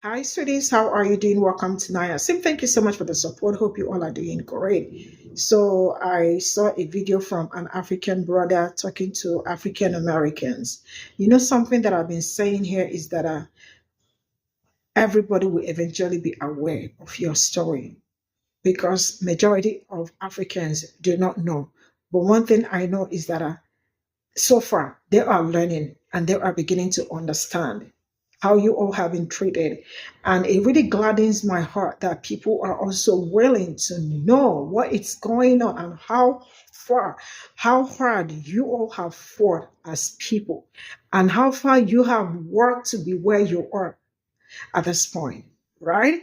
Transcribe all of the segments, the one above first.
Hi, sweeties. How are you doing? Welcome to Naya. Sim, thank you so much for the support. Hope you all are doing great. So, I saw a video from an African brother talking to African Americans. Something that I've been saying here is that everybody will eventually be aware of your story because majority of Africans do not know. But one thing I know is that so far they are learning and they are beginning to understand how you all have been treated. And it really gladdens my heart that people are also willing to know what is going on and far, how hard you all have fought as people and how far you have worked to be where you are at this point, right?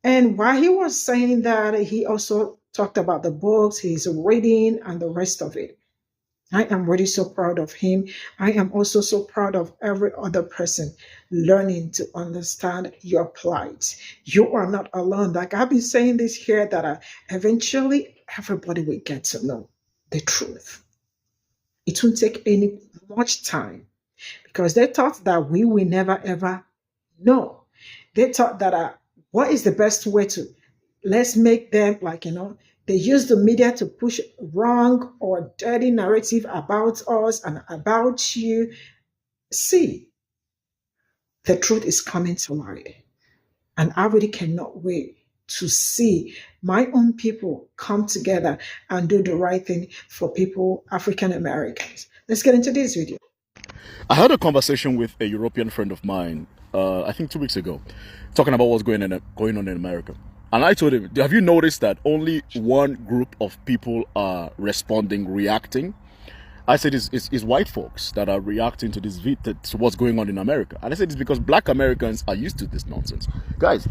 And while he was saying that, he also talked about the books he's reading and the rest of it. I am really so proud of him. I am also so proud of every other person learning to understand your plight. You are not alone. Like I've been saying this here, that eventually everybody will get to know the truth. It won't take any much time because they thought that we will never ever know. They thought that what is the best way to let's make them they use the media to push wrong or dirty narrative about us and about you. See, the truth is coming to light. And I really cannot wait to see my own people come together and do the right thing for people, African Americans. Let's get into this video. I had a conversation with a European friend of mine, I think 2 weeks ago, talking about what's going on in America. And I told him, have you noticed that only one group of people are responding, reacting? I said it's white folks that are reacting to to what's going on in America. And I said it's because black Americans are used to this nonsense. Guys,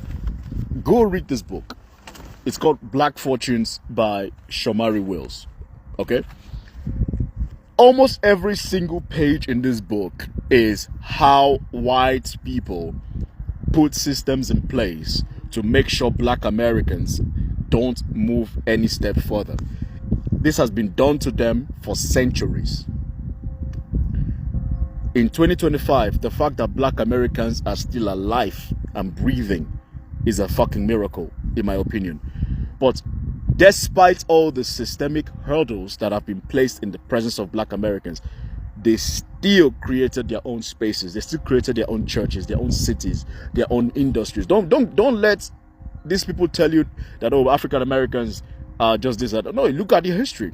go read this book. It's called Black Fortunes by Shomari Wills. Okay? Almost every single page in this book is how white people put systems in place to make sure black Americans don't move any step further. This has been done to them for centuries. In 2025, the fact that black Americans are still alive and breathing is a fucking miracle, in my opinion. But despite all the systemic hurdles that have been placed in the presence of black Americans, they still created their own spaces. They still created their own churches, their own cities, their own industries. Don't let these people tell you that, oh, African Americans are just this. No, look at the history.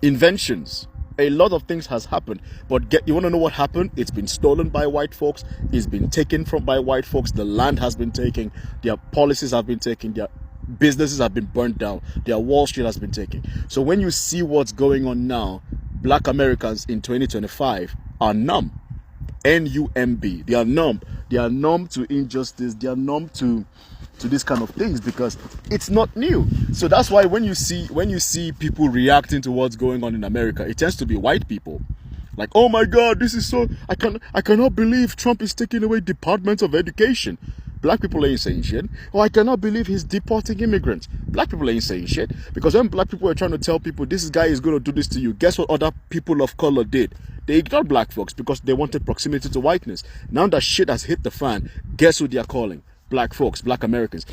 Inventions. A lot of things has happened, but you want to know what happened? It's been stolen by white folks. It's been taken by white folks. The land has been taken. Their policies have been taken. Their businesses have been burnt down. Their Wall Street has been taken. So when you see what's going on now, black Americans in 2025 are numb. N-U-M-B. They are numb. They are numb to injustice. They are numb to these kind of things because it's not new. So that's why when you see people reacting to what's going on in America, it tends to be white people. Like, oh my God, this is so I cannot believe Trump is taking away Department of Education. Black people ain't saying shit. Oh, I cannot believe he's deporting immigrants. Black people ain't saying shit. Because when black people are trying to tell people this guy is going to do this to you, guess what other people of color did? They ignored black folks because they wanted proximity to whiteness. Now that shit has hit the fan, guess who they are calling? Black folks, black Americans.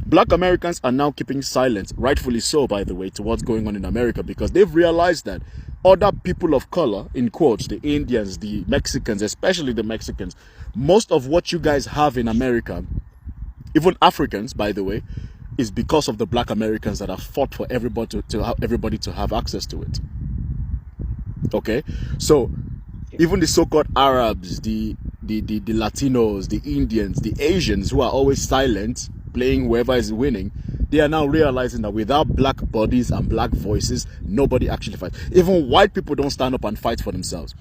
Black Americans are now keeping silent, rightfully so, by the way, to what's going on in America because they've realized that other people of color, in quotes, the Indians, the Mexicans, especially the Mexicans, most of what you guys have in America, even Africans, by the way, is because of the black Americans that have fought for everybody to have access to it. Okay? So, even the so-called Arabs, the Latinos, the Indians, the Asians who are always silent, playing whoever is winning, they are now realizing that without black bodies and black voices, nobody actually fights. Even white people don't stand up and fight for themselves.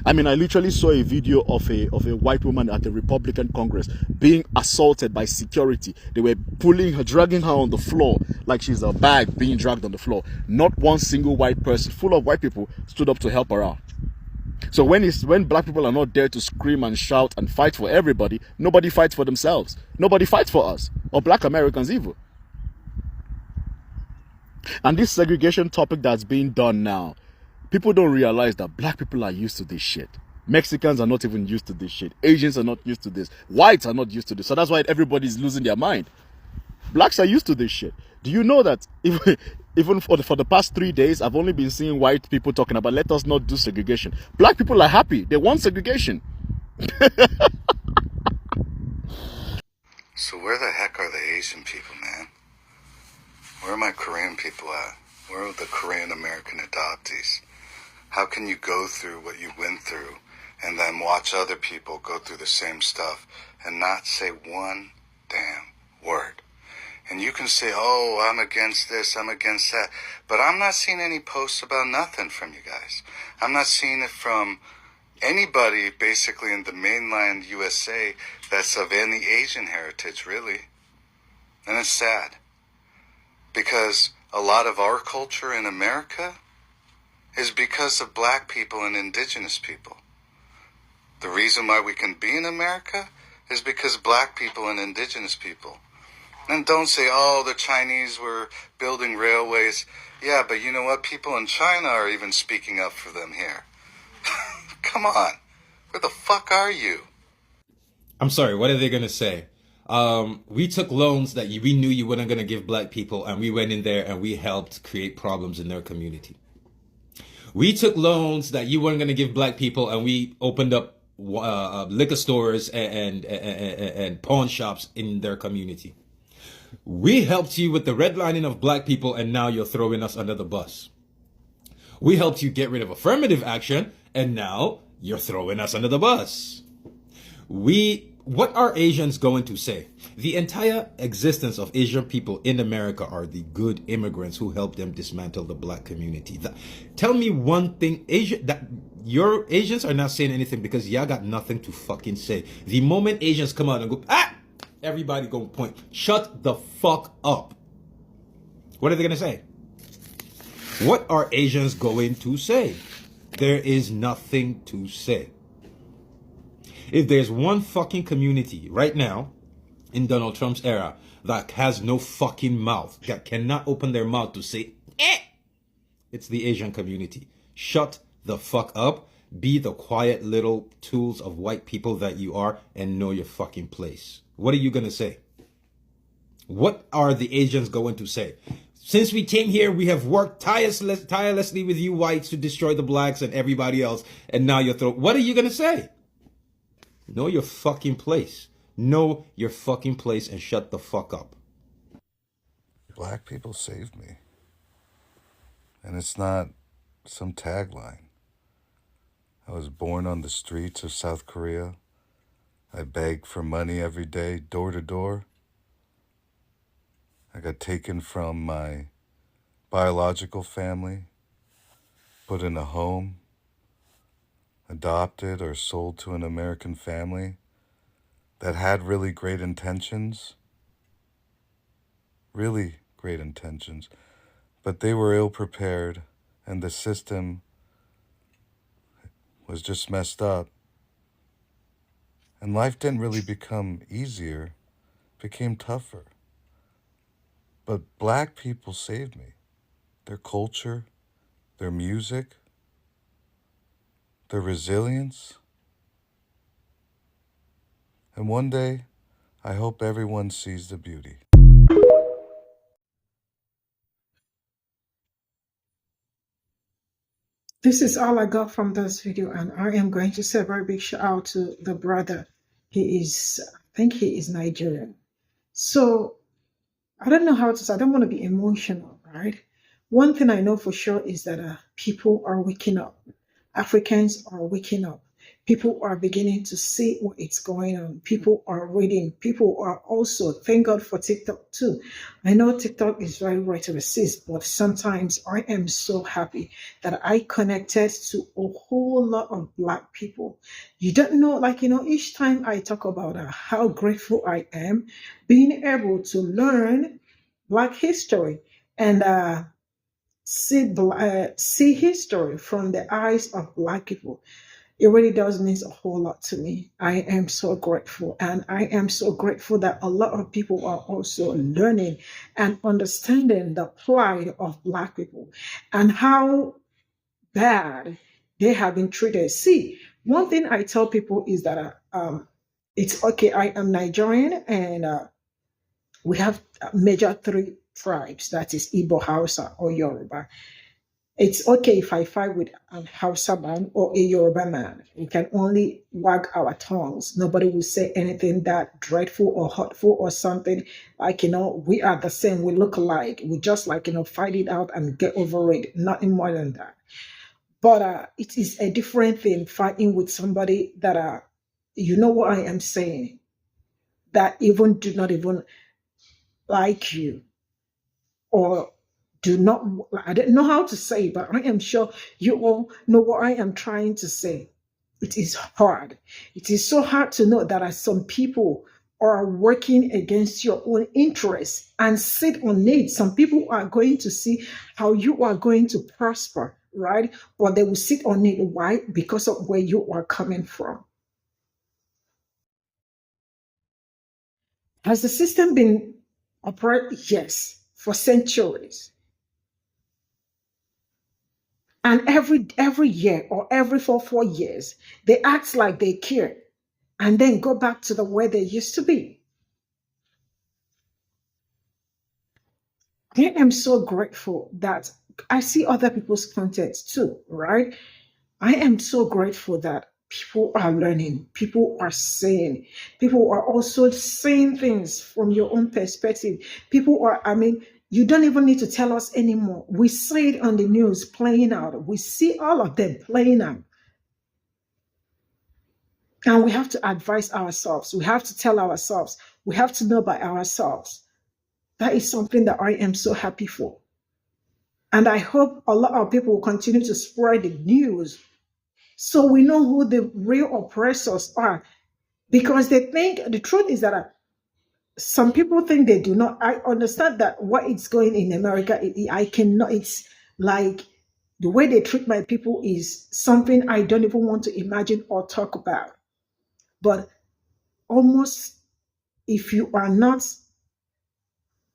I mean, I literally saw a video of a white woman at the Republican Congress being assaulted by security. They were pulling her, dragging her on the floor like she's a bag being dragged on the floor. Not one single white person, full of white people, stood up to help her out. So when black people are not there to scream and shout and fight for everybody, nobody fights for themselves. Nobody fights for us, or black Americans either. And this segregation topic that's being done now, people don't realize that black people are used to this shit. Mexicans are not even used to this shit. Asians are not used to this. Whites are not used to this. So that's why everybody's losing their mind. Blacks are used to this shit. Do you know that even for the past 3 days, I've only been seeing white people talking about let us not do segregation. Black people are happy. They want segregation. So where the heck are the Asian people, man? Where are my Korean people at? Where are the Korean American adoptees? How can you go through what you went through and then watch other people go through the same stuff and not say one damn word? And you can say, oh, I'm against this, I'm against that. But I'm not seeing any posts about nothing from you guys. I'm not seeing it from anybody basically in the mainland USA that's of any Asian heritage, really. And it's sad. Because a lot of our culture in America is because of black people and indigenous people. The reason why we can be in America is because black people and indigenous people. And don't say, oh, the Chinese were building railways. Yeah, but you know what? People in China are even speaking up for them here. Come on. Where the fuck are you? I'm sorry, what are they going to say? We took loans that we knew you weren't going to give black people, and we went in there and we helped create problems in their community. We took loans that you weren't going to give black people, and we opened up liquor stores and pawn shops in their community. We helped you with the redlining of black people, and now you're throwing us under the bus. We helped you get rid of affirmative action, and now you're throwing us under the bus. What are Asians going to say? The entire existence of Asian people in America are the good immigrants who helped them dismantle the black community. Tell me one thing, your Asians are not saying anything because y'all got nothing to fucking say. The moment Asians come out and go, everybody gonna point. Shut the fuck up. What are they gonna say? What are Asians going to say? There is nothing to say. If there's one fucking community right now in Donald Trump's era that has no fucking mouth, that cannot open their mouth to say, it's the Asian community. Shut the fuck up. Be the quiet little tools of white people that you are and know your fucking place. What are you going to say? What are the Asians going to say? Since we came here, we have worked tirelessly with you whites to destroy the blacks and everybody else. And now you're what are you going to say? Know your fucking place. Know your fucking place and shut the fuck up. Black people saved me. And it's not some tagline. I was born on the streets of South Korea. I begged for money every day, door to door. I got taken from my biological family, put in a home, adopted or sold to an American family that had really great intentions. Really great intentions. But they were ill prepared and the system was just messed up. And life didn't really become easier, it became tougher. But black people saved me. Their culture, their music, their resilience. And one day, I hope everyone sees the beauty. This is all I got from this video, and I am going to say a very big shout out to the brother. I think he is Nigerian. So I don't know how to say, I don't want to be emotional, right? One thing I know for sure is that people are waking up. Africans are waking up. People are beginning to see what is going on. People are reading. People are also, thank God for TikTok too. I know TikTok is very right to resist, but sometimes I am so happy that I connected to a whole lot of black people. You don't know, each time I talk about how grateful I am being able to learn black history and see history from the eyes of black people. It really does mean a whole lot to me. I am so grateful. And I am so grateful that a lot of people are also learning and understanding the plight of black people and how bad they have been treated. See, One thing I tell people is that it's okay. I am Nigerian, and we have major three tribes. That is Igbo, Hausa, or Yoruba. It's okay if I fight with an Hausa man or a Yoruba man. We can only wag our tongues. Nobody will say anything that dreadful or hurtful or something. Like, we are the same. We look alike. We just like, fight it out and get over it. Nothing more than that. But it is a different thing fighting with somebody that, you know what I am saying, that even do not even like you, or do not, I don't know how to say, but I am sure you all know what I am trying to say. It is hard. It is so hard to know that some people are working against your own interests and sit on it. Some people are going to see how you are going to prosper, right? But they will sit on it. Why? Because of where you are coming from. Has the system been operating? Yes, for centuries. And every year or every 4 years, they act like they care and then go back to the way they used to be. I am so grateful that I see other people's content too, right? I am so grateful that people are learning, people are saying, people are also saying things from your own perspective. People are, you don't even need to tell us anymore. We see it on the news playing out. We see all of them playing out. And we have to advise ourselves. We have to tell ourselves. We have to know by ourselves. That is something that I am so happy for. And I hope a lot of people will continue to spread the news so we know who the real oppressors are. Because they think, the truth is that some people think they do not. I understand that what is going in America, I cannot, it's like the way they treat my people is something I don't even want to imagine or talk about. But almost, if you are not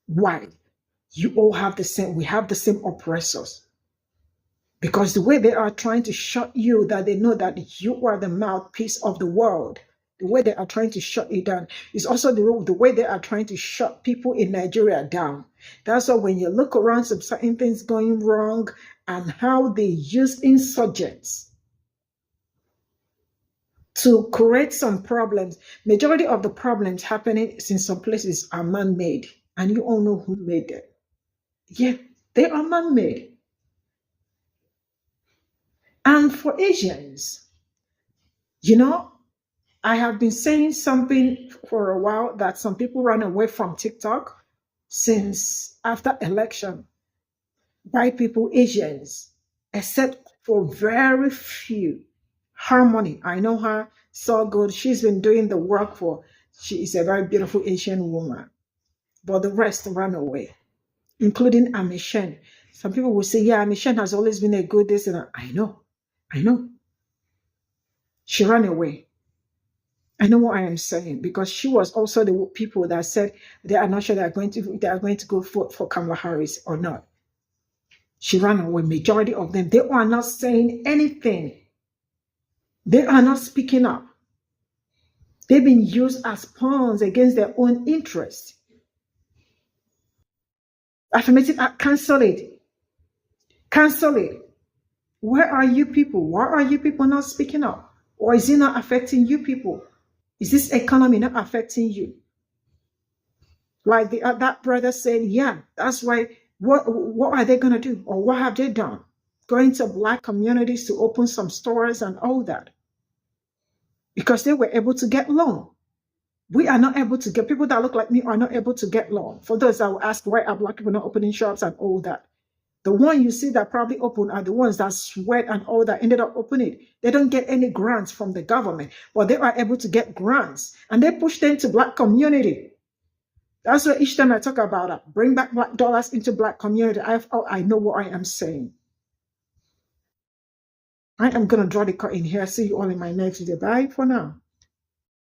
white, you all have the same, we have the same oppressors. Because the way they are trying to shut you, that they know that you are the mouthpiece of the world, the way they are trying to shut you down is also the way they are trying to shut people in Nigeria down. That's why when you look around some certain things going wrong and how they use insurgents to create some problems, majority of the problems happening in some places are man-made. And you all know who made them. Yeah, they are man-made. And for Asians, I have been saying something for a while that some people run away from TikTok since after election. White people, Asians, except for very few. Harmony, I know her so good. She's been doing the work she is a very beautiful Asian woman. But the rest ran away, including Amishen. Some people will say, yeah, Amishen has always been a good this and that. I know. She ran away. I know what I am saying, because she was also the people that said they are not sure they are going to go for Kamala Harris or not. She ran away. Majority of them, they are not saying anything. They are not speaking up. They've been used as pawns against their own interests. Affirmative, cancel it. Cancel it. Where are you people? Why are you people not speaking up? Or is it not affecting you people? Is this economy not affecting you? Like that brother said, yeah, that's why. What are they going to do? Or what have they done? Going to Black communities to open some stores and all that. Because they were able to get loan. We are not able to get, people that look like me are not able to get loan. For those that will ask, why are Black people not opening shops and all that? The one you see that probably open are the ones that sweat and all that ended up opening. They don't get any grants from the government, but they are able to get grants. And they push them to Black community. That's why each time I talk about it, bring back Black dollars into Black community, I know what I am saying. I am going to draw the cut in here. See you all in my next video. Bye for now.